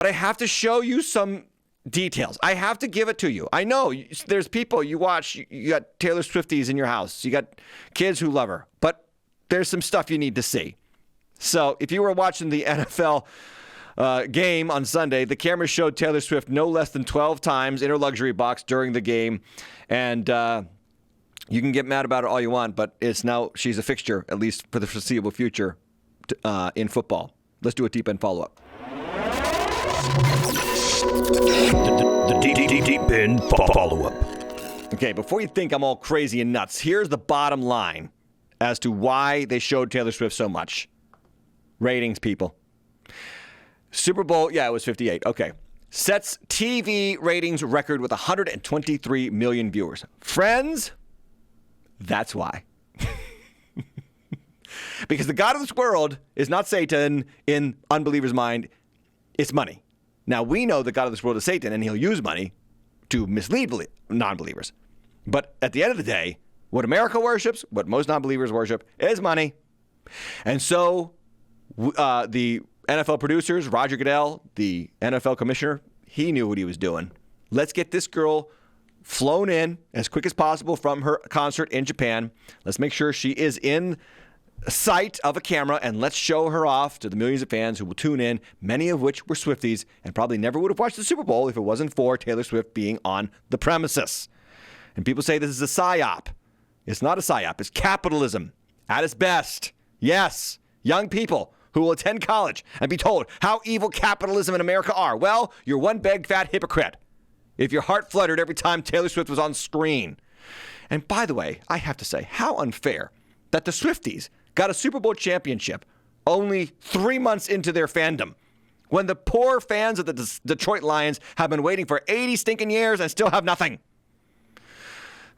But I have to show you some details. I have to give it to you. I know there's people you watch. You got Taylor Swifties in your house. You got kids who love her. But there's some stuff you need to see. So if you were watching the NFL game on Sunday, the camera showed Taylor Swift no less than 12 times in her luxury box during the game. And you can get mad about it all you want, but she's a fixture, at least for the foreseeable future, in football. Let's do a deep end follow-up. The deep end follow-up. Okay, before you think I'm all crazy and nuts, here's the bottom line as to why they showed Taylor Swift so much. Ratings, people. Super Bowl, it was 58. Okay. Sets TV ratings record with 123 million viewers. Friends, that's why. Because the God of this world is not Satan in unbelievers' mind. It's money. Now, we know the God of this world is Satan, and he'll use money to mislead non-believers. But at the end of the day, what America worships, what most non-believers worship, is money. And so the NFL producers, Roger Goodell, the NFL commissioner, he knew what he was doing. Let's get this girl flown in as quick as possible from her concert in Japan. Let's make sure she is in sight of a camera, and let's show her off to the millions of fans who will tune in, many of which were Swifties and probably never would have watched the Super Bowl if it wasn't for Taylor Swift being on the premises. And people say this is a psyop. It's not a psyop. It's capitalism at its best. Yes, young people who will attend college and be told how evil capitalism in America are. Well, you're one big fat hypocrite if your heart fluttered every time Taylor Swift was on screen. And by the way, I have to say, how unfair that the Swifties got a Super Bowl championship only 3 months into their fandom, when the poor fans of the Detroit Lions have been waiting for 80 stinking years and still have nothing.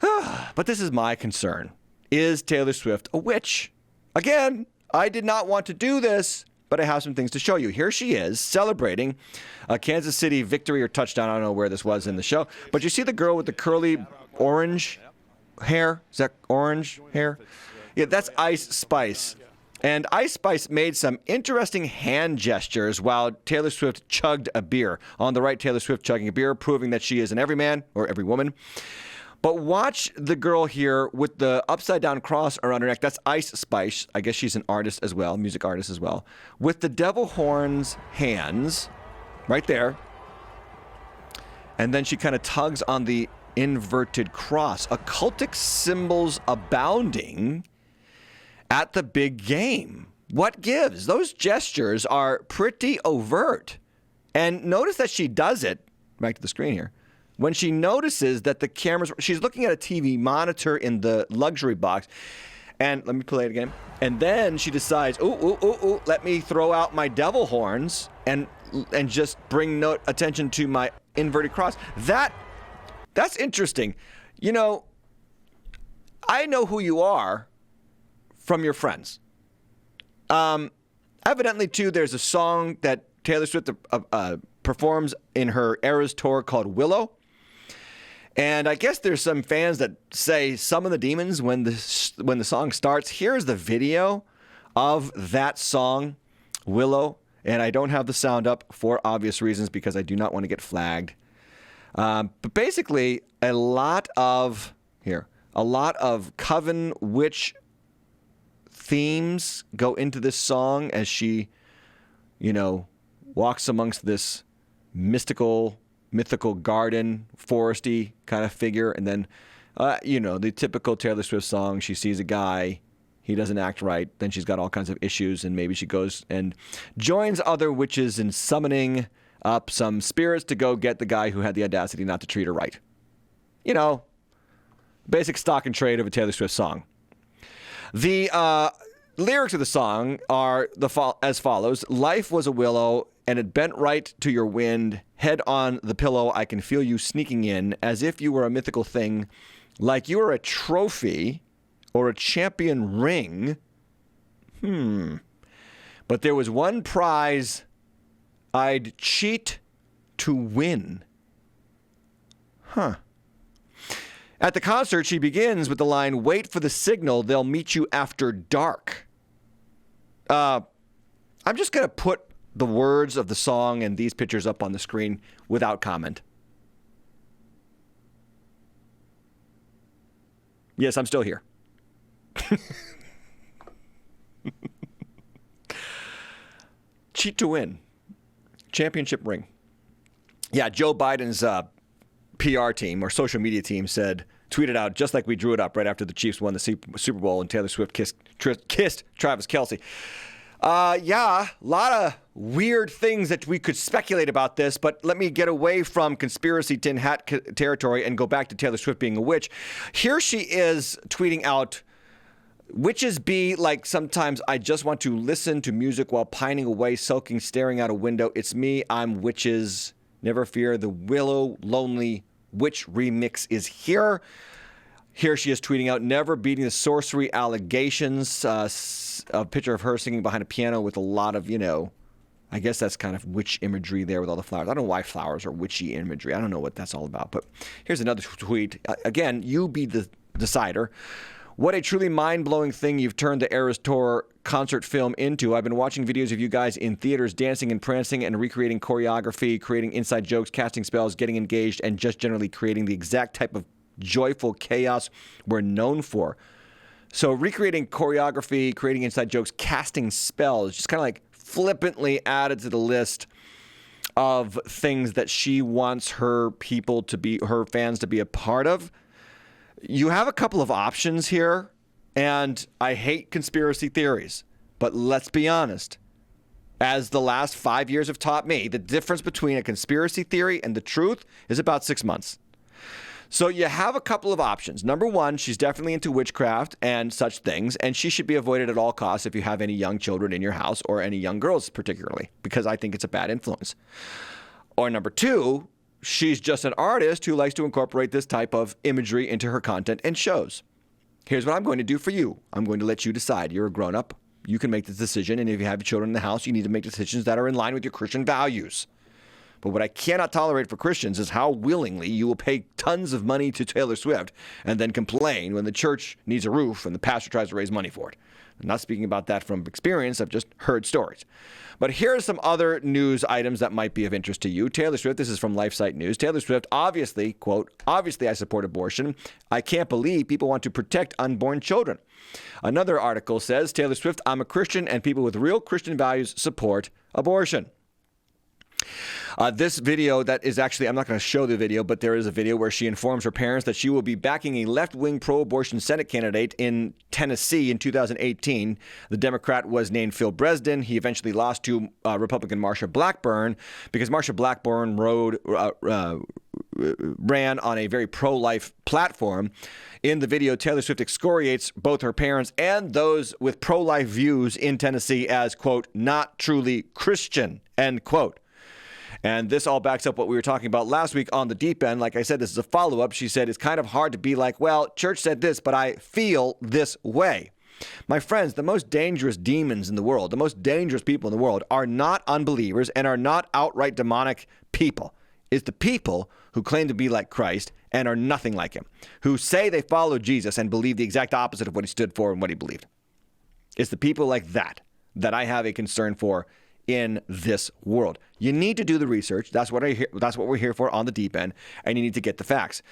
But this is my concern. Is Taylor Swift a witch? Again, I did not want to do this, but I have some things to show you. Here she is celebrating a Kansas City victory or touchdown. I don't know where this was in the show. But you see the girl with the curly orange hair? Is that orange hair? Yeah, that's Ice Spice. And Ice Spice made some interesting hand gestures while Taylor Swift chugged a beer. On the right, Taylor Swift chugging a beer, proving that she is an everyman or every woman. But watch the girl here with the upside-down cross around her neck. That's Ice Spice. I guess she's an artist as well, music artist as well. With the devil horns hands right there. And then she kind of tugs on the inverted cross. Occultic symbols abounding at the big game. What gives? Those gestures are pretty overt. And notice that she does it, back to the screen here, when she notices that the cameras, she's looking at a TV monitor in the luxury box. And let me play it again. And then she decides, let me throw out my devil horns and just bring attention to my inverted cross. That's interesting. You know, I know who you are from your friends. Evidently, too, there's a song that Taylor Swift performs in her Eras tour called Willow. And I guess there's some fans that say summon the demons when the song starts. Here's the video of that song, Willow. And I don't have the sound up for obvious reasons because I do not want to get flagged. But basically, a lot of coven witch themes go into this song as she, walks amongst this mythical garden, foresty kind of figure. And then, the typical Taylor Swift song, she sees a guy, he doesn't act right. Then she's got all kinds of issues, and maybe she goes and joins other witches in summoning up some spirits to go get the guy who had the audacity not to treat her right. Basic stock and trade of a Taylor Swift song. The lyrics of the song are as follows. Life was a willow, and it bent right to your wind. Head on the pillow, I can feel you sneaking in, as if you were a mythical thing, like you were a trophy or a champion ring. But there was one prize I'd cheat to win. At the concert, she begins with the line, wait for the signal, they'll meet you after dark. I'm just going to put the words of the song and these pictures up on the screen without comment. Yes, I'm still here. Cheat to win. Championship ring. Yeah, Joe Biden's PR team or social media team tweeted out, just like we drew it up right after the Chiefs won the Super Bowl and Taylor Swift kissed Travis Kelce. Yeah, a lot of weird things that we could speculate about this, but let me get away from conspiracy tin hat territory and go back to Taylor Swift being a witch. Here she is tweeting out, witches be like sometimes I just want to listen to music while pining away, sulking, staring out a window. It's me, I'm witches. Never fear, the Willow Lonely Witch remix is here. Here she is tweeting out, never beating the sorcery allegations. A picture of her singing behind a piano with a lot of, I guess that's kind of witch imagery there with all the flowers. I don't know why flowers are witchy imagery. I don't know what that's all about. But here's another tweet. Again, you be the decider. What a truly mind-blowing thing you've turned the Eras Tour concert film into. I've been watching videos of you guys in theaters dancing and prancing and recreating choreography, creating inside jokes, casting spells, getting engaged, and just generally creating the exact type of joyful chaos we're known for. So recreating choreography, creating inside jokes, casting spells, just kind of like flippantly added to the list of things that she wants her fans to be a part of. You have a couple of options here, and I hate conspiracy theories, but let's be honest. As the last 5 years have taught me, the difference between a conspiracy theory and the truth is about 6 months. So you have a couple of options. Number one, she's definitely into witchcraft and such things, and she should be avoided at all costs if you have any young children in your house or any young girls particularly, because I think it's a bad influence. Or number two, she's just an artist who likes to incorporate this type of imagery into her content and shows. Here's what I'm going to do for you. I'm going to let you decide. You're a grown-up. You can make this decision, and if you have children in the house, you need to make decisions that are in line with your Christian values. But what I cannot tolerate for Christians is how willingly you will pay tons of money to Taylor Swift and then complain when the church needs a roof and the pastor tries to raise money for it. I'm not speaking about that from experience. I've just heard stories. But here are some other news items that might be of interest to you. Taylor Swift, this is from LifeSite News. Taylor Swift, obviously, quote, obviously I support abortion. I can't believe people want to protect unborn children. Another article says, Taylor Swift, I'm a Christian and people with real Christian values support abortion. This video that is actually, I'm not going to show the video, but there is a video where she informs her parents that she will be backing a left-wing pro-abortion Senate candidate in Tennessee in 2018. The Democrat was named Phil Bresden. He eventually lost to Republican Marsha Blackburn because Marsha Blackburn ran on a very pro-life platform. In the video, Taylor Swift excoriates both her parents and those with pro-life views in Tennessee as, quote, not truly Christian, end quote. And this all backs up what we were talking about last week on the deep end. Like I said, this is a follow-up. She said it's kind of hard to be like, well, church said this, but I feel this way. My friends, the most dangerous demons in the world, the most dangerous people in the world are not unbelievers and are not outright demonic people. It's the people who claim to be like Christ and are nothing like him, who say they follow Jesus and believe the exact opposite of what he stood for and what he believed. It's the people like that I have a concern for in this world. You need to do the research. That's what we're here for on the deep end, and you need to get the facts.